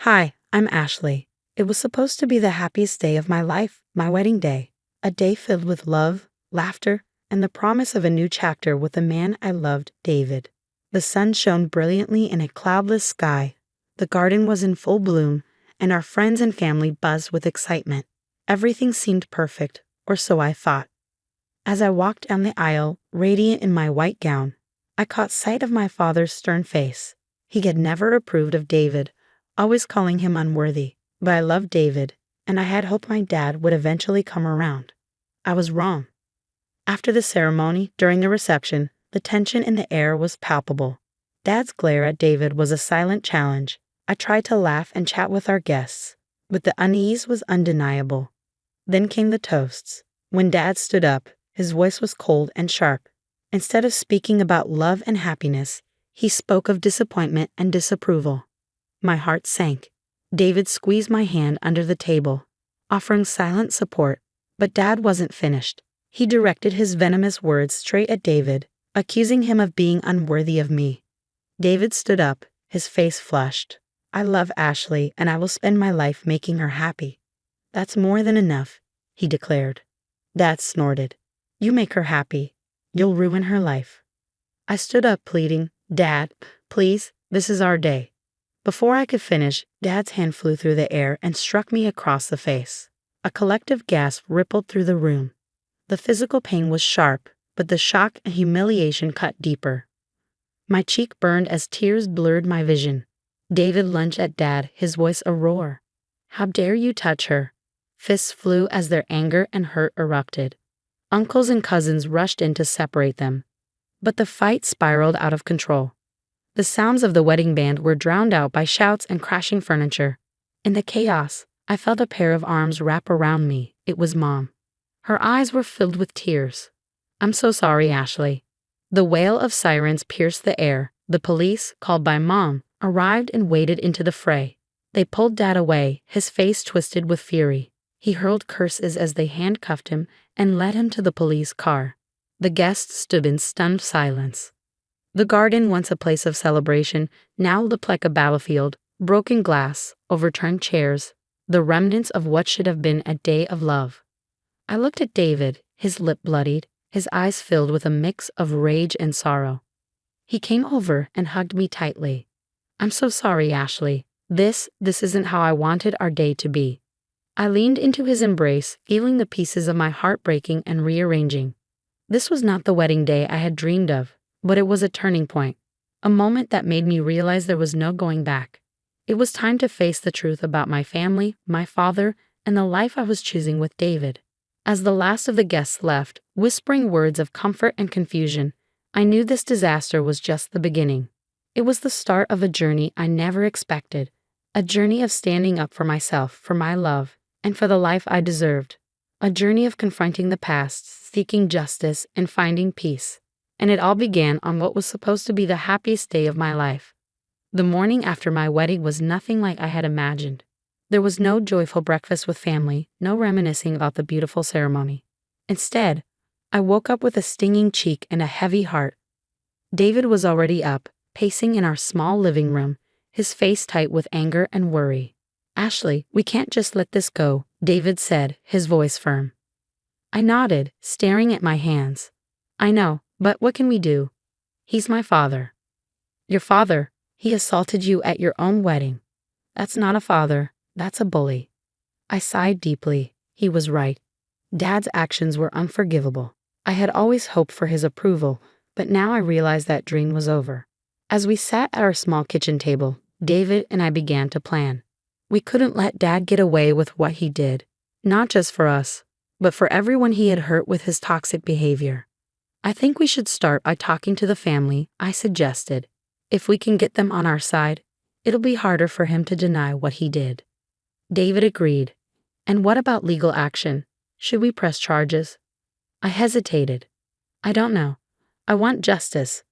Hi, I'm Ashley. It was supposed to be the happiest day of my life, my wedding day. A day filled with love, laughter, and the promise of a new chapter with the man I loved, David. The sun shone brilliantly in a cloudless sky. The garden was in full bloom, and our friends and family buzzed with excitement. Everything seemed perfect, or so I thought. As I walked down the aisle, radiant in my white gown, I caught sight of my father's stern face. He had never approved of David, always calling him unworthy. But I loved David, and I had hoped my dad would eventually come around. I was wrong. After the ceremony, during the reception, the tension in the air was palpable. Dad's glare at David was a silent challenge. I tried to laugh and chat with our guests, but the unease was undeniable. Then came the toasts. When Dad stood up, his voice was cold and sharp. Instead of speaking about love and happiness, he spoke of disappointment and disapproval. My heart sank. David squeezed my hand under the table, offering silent support, but Dad wasn't finished. He directed his venomous words straight at David, accusing him of being unworthy of me. David stood up, his face flushed. I love Ashley, and I will spend my life making her happy. That's more than enough, he declared. Dad snorted. You make her happy. You'll ruin her life. I stood up pleading, Dad, please, this is our day. Before I could finish, Dad's hand flew through the air and struck me across the face. A collective gasp rippled through the room. The physical pain was sharp, but the shock and humiliation cut deeper. My cheek burned as tears blurred my vision. David lunged at Dad, his voice a roar. How dare you touch her? Fists flew as their anger and hurt erupted. Uncles and cousins rushed in to separate them. But the fight spiraled out of control. The sounds of the wedding band were drowned out by shouts and crashing furniture. In the chaos, I felt a pair of arms wrap around me. It was Mom. Her eyes were filled with tears. I'm so sorry, Ashley. The wail of sirens pierced the air. The police, called by Mom, arrived and waded into the fray. They pulled Dad away, his face twisted with fury. He hurled curses as they handcuffed him and led him to the police car. The guests stood in stunned silence. The garden, once a place of celebration, now looked like a battlefield. Broken glass, overturned chairs, the remnants of what should have been a day of love. I looked at David, his lip bloodied, his eyes filled with a mix of rage and sorrow. He came over and hugged me tightly. I'm so sorry, Ashley. This isn't how I wanted our day to be. I leaned into his embrace, feeling the pieces of my heart breaking and rearranging. This was not the wedding day I had dreamed of. But it was a turning point, a moment that made me realize there was no going back. It was time to face the truth about my family, my father, and the life I was choosing with David. As the last of the guests left, whispering words of comfort and confusion, I knew this disaster was just the beginning. It was the start of a journey I never expected, a journey of standing up for myself, for my love, and for the life I deserved, a journey of confronting the past, seeking justice, and finding peace. And it all began on what was supposed to be the happiest day of my life. The morning after my wedding was nothing like I had imagined. There was no joyful breakfast with family, no reminiscing about the beautiful ceremony. Instead, I woke up with a stinging cheek and a heavy heart. David was already up, pacing in our small living room, his face tight with anger and worry. Ashley, we can't just let this go, David said, his voice firm. I nodded, staring at my hands. I know. But what can we do? He's my father. Your father? He assaulted you at your own wedding. That's not a father, that's a bully. I sighed deeply. He was right. Dad's actions were unforgivable. I had always hoped for his approval, but now I realized that dream was over. As we sat at our small kitchen table, David and I began to plan. We couldn't let Dad get away with what he did, not just for us, but for everyone he had hurt with his toxic behavior. I think we should start by talking to the family, I suggested. If we can get them on our side, it'll be harder for him to deny what he did. David agreed. And what about legal action? Should we press charges? I hesitated. I don't know. I want justice.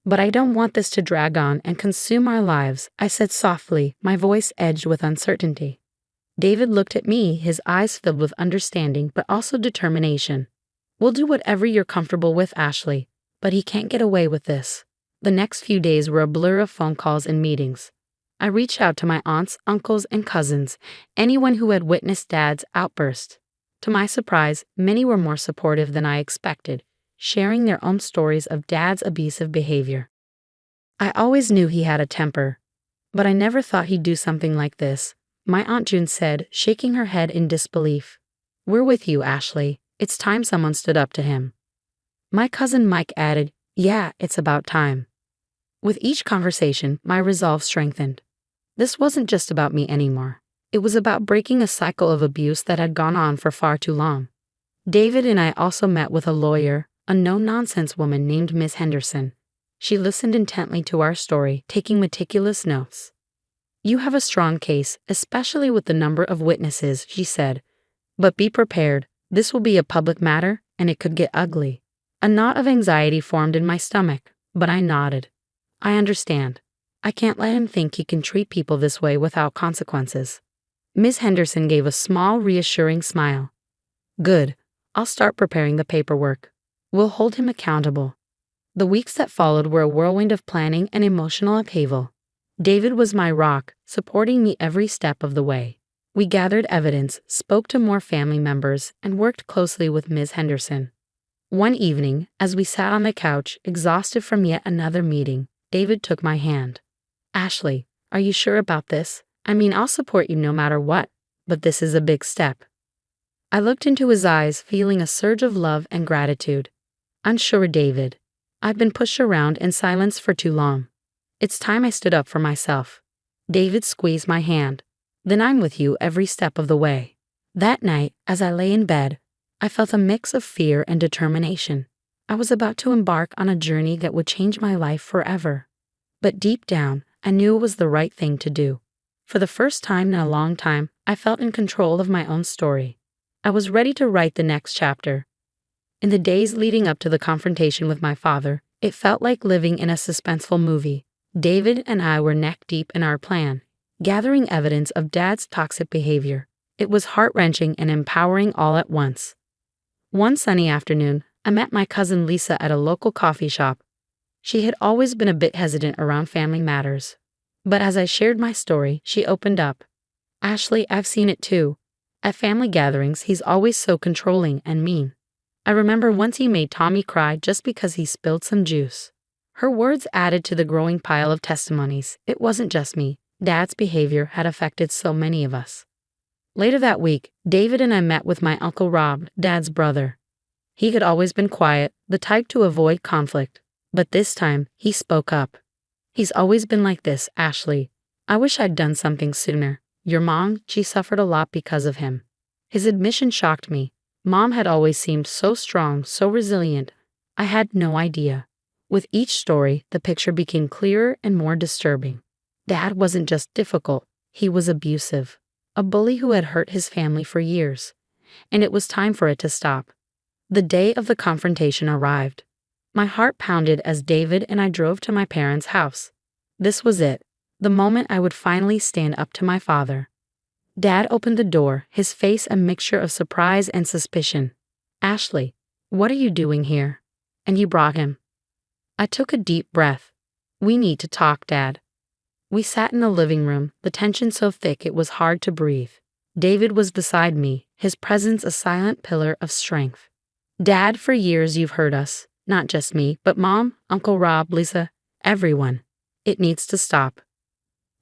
But I don't want this to drag on and consume our lives, I said softly, my voice edged with uncertainty. David looked at me, his eyes filled with understanding but also determination. We'll do whatever you're comfortable with, Ashley, but he can't get away with this. The next few days were a blur of phone calls and meetings. I reached out to my aunts, uncles, and cousins, anyone who had witnessed Dad's outburst. To my surprise, many were more supportive than I expected, sharing their own stories of Dad's abusive behavior. I always knew he had a temper, but I never thought he'd do something like this, my Aunt June said, shaking her head in disbelief. We're with you, Ashley. It's time someone stood up to him. My cousin Mike added, yeah, it's about time. With each conversation, my resolve strengthened. This wasn't just about me anymore. It was about breaking a cycle of abuse that had gone on for far too long. David and I also met with a lawyer, a no-nonsense woman named Miss Henderson. She listened intently to our story, taking meticulous notes. You have a strong case, especially with the number of witnesses, she said. But be prepared, this will be a public matter, and it could get ugly. A knot of anxiety formed in my stomach, but I nodded. I understand. I can't let him think he can treat people this way without consequences. Miss Henderson gave a small, reassuring smile. Good. I'll start preparing the paperwork. We'll hold him accountable. The weeks that followed were a whirlwind of planning and emotional upheaval. David was my rock, supporting me every step of the way. We gathered evidence, spoke to more family members, and worked closely with Ms. Henderson. One evening, as we sat on the couch, exhausted from yet another meeting, David took my hand. Ashley, are you sure about this? I mean, I'll support you no matter what, but this is a big step. I looked into his eyes, feeling a surge of love and gratitude. Unsure, David. I've been pushed around in silence for too long. It's time I stood up for myself. David squeezed my hand. Then I'm with you every step of the way. That night, as I lay in bed, I felt a mix of fear and determination. I was about to embark on a journey that would change my life forever. But deep down, I knew it was the right thing to do. For the first time in a long time, I felt in control of my own story. I was ready to write the next chapter. In the days leading up to the confrontation with my father, it felt like living in a suspenseful movie. David and I were neck deep in our plan, gathering evidence of Dad's toxic behavior. It was heart-wrenching and empowering all at once. One sunny afternoon, I met my cousin Lisa at a local coffee shop. She had always been a bit hesitant around family matters. But as I shared my story, she opened up. Ashley, I've seen it too. At family gatherings, he's always so controlling and mean. I remember once he made Tommy cry just because he spilled some juice. Her words added to the growing pile of testimonies. It wasn't just me. Dad's behavior had affected so many of us. Later that week, David and I met with my Uncle Rob, Dad's brother. He had always been quiet, the type to avoid conflict. But this time, he spoke up. He's always been like this, Ashley. I wish I'd done something sooner. Your mom, she suffered a lot because of him. His admission shocked me. Mom had always seemed so strong, so resilient. I had no idea. With each story, the picture became clearer and more disturbing. Dad wasn't just difficult, he was abusive. A bully who had hurt his family for years. And it was time for it to stop. The day of the confrontation arrived. My heart pounded as David and I drove to my parents' house. This was it, the moment I would finally stand up to my father. Dad opened the door, his face a mixture of surprise and suspicion. Ashley, what are you doing here? And you brought him. I took a deep breath. We need to talk, Dad. We sat in the living room, the tension so thick it was hard to breathe. David was beside me, his presence a silent pillar of strength. Dad, for years you've hurt us. Not just me, but Mom, Uncle Rob, Lisa, everyone. It needs to stop.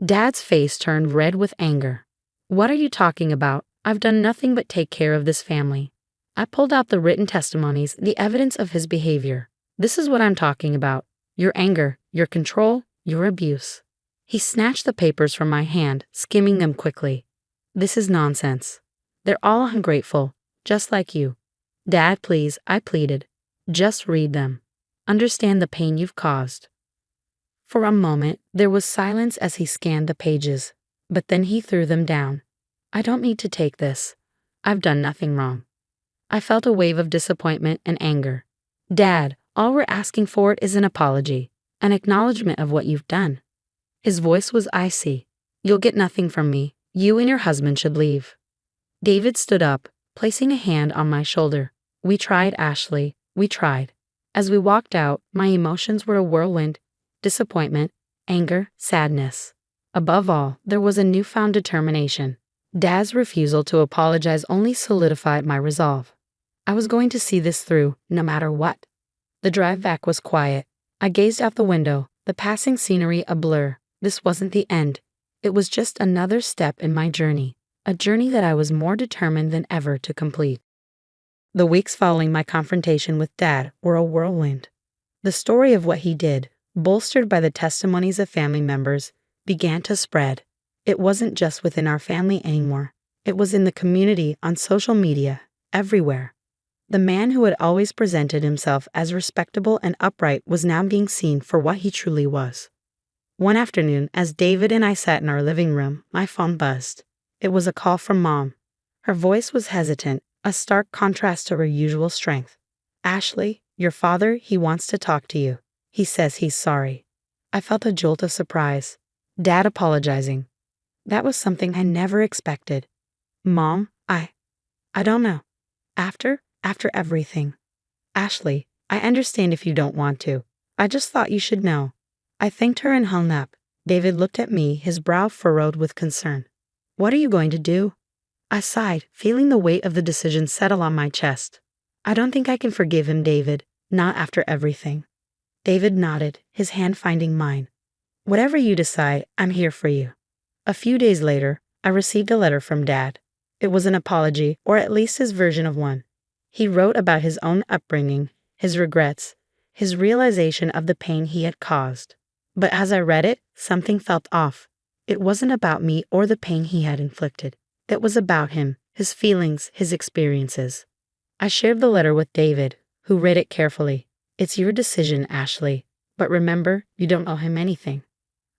Dad's face turned red with anger. What are you talking about? I've done nothing but take care of this family. I pulled out the written testimonies, the evidence of his behavior. This is what I'm talking about. Your anger, your control, your abuse. He snatched the papers from my hand, skimming them quickly. This is nonsense. They're all ungrateful, just like you. Dad, please, I pleaded. Just read them. Understand the pain you've caused. For a moment, there was silence as he scanned the pages, but then he threw them down. I don't need to take this. I've done nothing wrong. I felt a wave of disappointment and anger. Dad, all we're asking for is an apology, an acknowledgement of what you've done. His voice was icy. You'll get nothing from me. You and your husband should leave. David stood up, placing a hand on my shoulder. We tried, Ashley. We tried. As we walked out, my emotions were a whirlwind. Disappointment, anger, sadness. Above all, there was a newfound determination. Dad's refusal to apologize only solidified my resolve. I was going to see this through, no matter what. The drive back was quiet. I gazed out the window, the passing scenery a blur. This wasn't the end. It was just another step in my journey, a journey that I was more determined than ever to complete. The weeks following my confrontation with Dad were a whirlwind. The story of what he did, bolstered by the testimonies of family members, began to spread. It wasn't just within our family anymore. It was in the community, on social media, everywhere. The man who had always presented himself as respectable and upright was now being seen for what he truly was. One afternoon, as David and I sat in our living room, my phone buzzed. It was a call from Mom. Her voice was hesitant, a stark contrast to her usual strength. "Ashley, your father, he wants to talk to you. He says he's sorry." I felt a jolt of surprise. Dad apologizing. That was something I never expected. "Mom, I don't know. After everything." "Ashley, I understand if you don't want to. I just thought you should know." I thanked her and hung up. David looked at me, his brow furrowed with concern. "What are you going to do?" I sighed, feeling the weight of the decision settle on my chest. "I don't think I can forgive him, David, not after everything." David nodded, his hand finding mine. "Whatever you decide, I'm here for you." A few days later, I received a letter from Dad. It was an apology, or at least his version of one. He wrote about his own upbringing, his regrets, his realization of the pain he had caused. But as I read it, something felt off. It wasn't about me or the pain he had inflicted. It was about him, his feelings, his experiences. I shared the letter with David, who read it carefully. "It's your decision, Ashley. But remember, you don't owe him anything."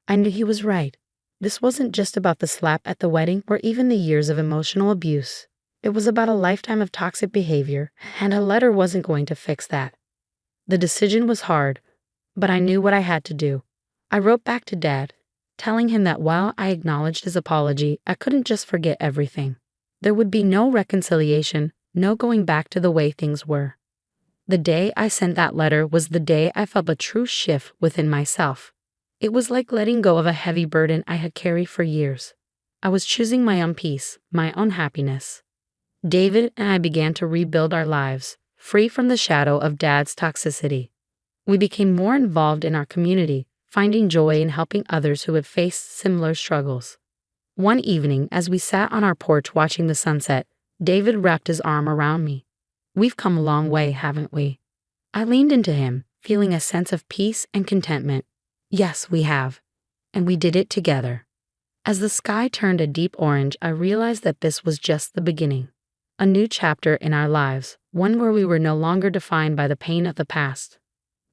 I knew he was right. This wasn't just about the slap at the wedding or even the years of emotional abuse. It was about a lifetime of toxic behavior, and a letter wasn't going to fix that. The decision was hard, but I knew what I had to do. I wrote back to Dad, telling him that while I acknowledged his apology, I couldn't just forget everything. There would be no reconciliation, no going back to the way things were. The day I sent that letter was the day I felt a true shift within myself. It was like letting go of a heavy burden I had carried for years. I was choosing my own peace, my own happiness. David and I began to rebuild our lives, free from the shadow of Dad's toxicity. We became more involved in our community, finding joy in helping others who had faced similar struggles. One evening, as we sat on our porch watching the sunset, David wrapped his arm around me. "We've come a long way, haven't we?" I leaned into him, feeling a sense of peace and contentment. "Yes, we have. And we did it together." As the sky turned a deep orange, I realized that this was just the beginning. A new chapter in our lives, one where we were no longer defined by the pain of the past,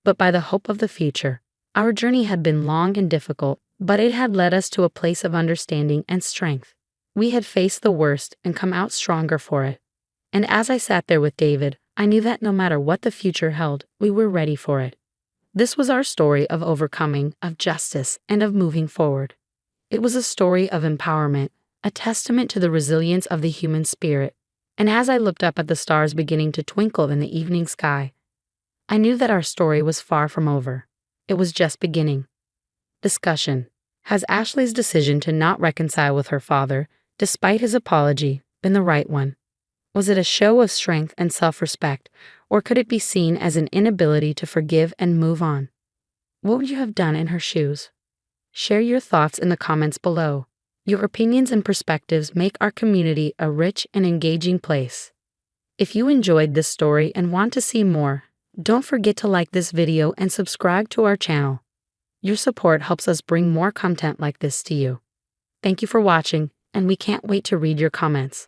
but by the hope of the future. Our journey had been long and difficult, but it had led us to a place of understanding and strength. We had faced the worst and come out stronger for it. And as I sat there with David, I knew that no matter what the future held, we were ready for it. This was our story of overcoming, of justice, and of moving forward. It was a story of empowerment, a testament to the resilience of the human spirit. And as I looked up at the stars beginning to twinkle in the evening sky, I knew that our story was far from over. It was just beginning. Discussion. Has Ashley's decision to not reconcile with her father, despite his apology, been the right one? Was it a show of strength and self-respect, or could it be seen as an inability to forgive and move on? What would you have done in her shoes? Share your thoughts in the comments below. Your opinions and perspectives make our community a rich and engaging place. If you enjoyed this story and want to see more, don't forget to like this video and subscribe to our channel. Your support helps us bring more content like this to you. Thank you for watching, and we can't wait to read your comments.